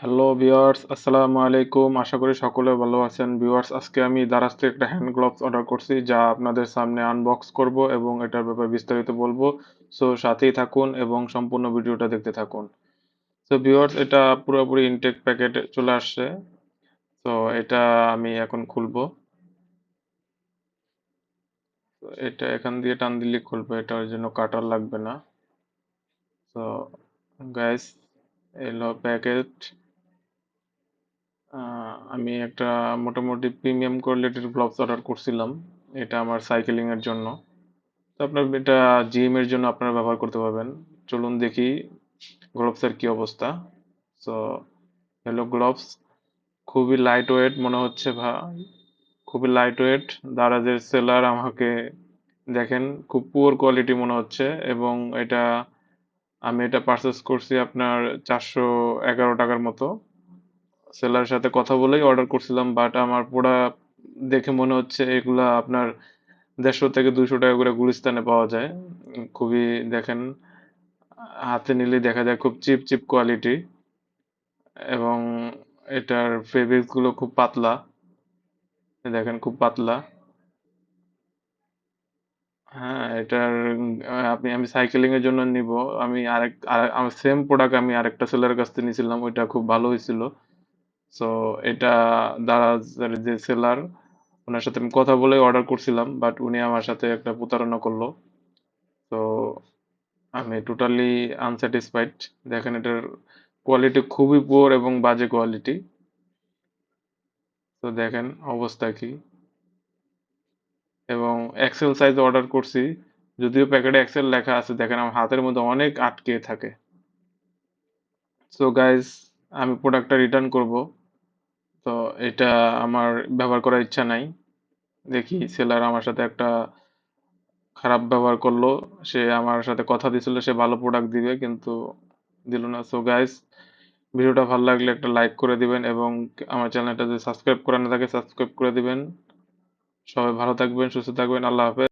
Hello viewers, আসসালামু আলাইকুম। আশা করি সকলে ভালো আছেন। ভিউয়ার্স, আজকে আমি দারাজ থেকে একটা হ্যান্ড গ্লোভস অর্ডার করছি, যা আপনাদের সামনে আনবক্স করব এবং এটার ব্যাপারে বিস্তারিত বলবো। সো সাথেই থাকুন এবং সম্পূর্ণ ভিডিওটা দেখতে থাকুন। সো ভিউয়ার্স, এটা পুরোপুরি ইনটেক প্যাকেটে চলে আসছে। তো এটা আমি এখন খুলবো। তো এটা এখান দিয়ে টান দিলে খুলবে, এটার জন্য কাটার লাগবে না। তো গাইস, এলো প্যাকেট। আমি একটা মোটামুটি প্রিমিয়াম কোয়ালিটির গ্লোভস অর্ডার করছিলাম। এটা আমার সাইকেলিং এর জন্য। তো আপনার এটা জিম এর জন্য আপনারা ব্যবহার করতে পারবেন। চলুন দেখি গ্লোভস এর কি অবস্থা। সো হ্যালো গ্লোভস, খুবই লাইট ওয়েট মনে হচ্ছে ভাই, খুবই লাইট ওয়েট। দারাজের সেলার আমাকে দেখেন, খুব পুয়ার কোয়ালিটি মনে হচ্ছে। এবং এটা আমি এটা পারচেস করছি আপনার 411 টাকার মতো। সেলারের সাথে কথা বলেই অর্ডার করছিলাম, বাট আমার পুরা দেখে মনে হচ্ছে এগুলা আপনার 150 থেকে 200 টাকা করে গুলিস্তানে পাওয়া যায়। খুবই দেখেন, হাতে নিলেই দেখা যায় খুব চিপ চিপ কোয়ালিটি। এবং এটার ফেব্রিক্স গুলো খুব পাতলা, দেখেন খুব পাতলা। হ্যাঁ, এটার আমি সাইকেলিং এর জন্য নিব। আমার সেম প্রোডাক্ট আমি আরেকটা সেলারের কাছ থেকে নিয়েছিলাম, ওইটা খুব ভালো হয়েছিল। সো এটা দারাজের যে সেলার, ওনার সাথে আমি কথা বলে অর্ডার করছিলাম, বাট উনি আমার সাথে একটা প্রতারণা করলো। তো আমি টোটালি আনস্যাটিসফাইড। দেখেন, এটার কোয়ালিটি খুবই পুয়ার এবং বাজে কোয়ালিটি। তো দেখেন অবস্থা কি। এবং এক্সেল সাইজ অর্ডার করছি, যদিও প্যাকেটে এক্সেল লেখা আছে, দেখেন আমার হাতের মধ্যে অনেক আটকে থাকে। সো গাইস, আমি প্রোডাক্টটা রিটার্ন করব। তো এটা আমার ব্যবহার করার ইচ্ছা নাই। দেখি, সেলার আমার সাথে একটা খারাপ ব্যবহার করলো। সে আমার সাথে কথা দিছিল সে ভালো প্রোডাক্ট দিবে, কিন্তু দিল না। সো গাইস, ভিডিওটা ভালো লাগলে একটা লাইক করে দিবেন এবং আমার চ্যানেলটা যদি সাবস্ক্রাইব করা না থাকে সাবস্ক্রাইব করে দিবেন। সবাই ভালো থাকবেন, সুস্থ থাকবেন। আল্লাহ হাফেজ।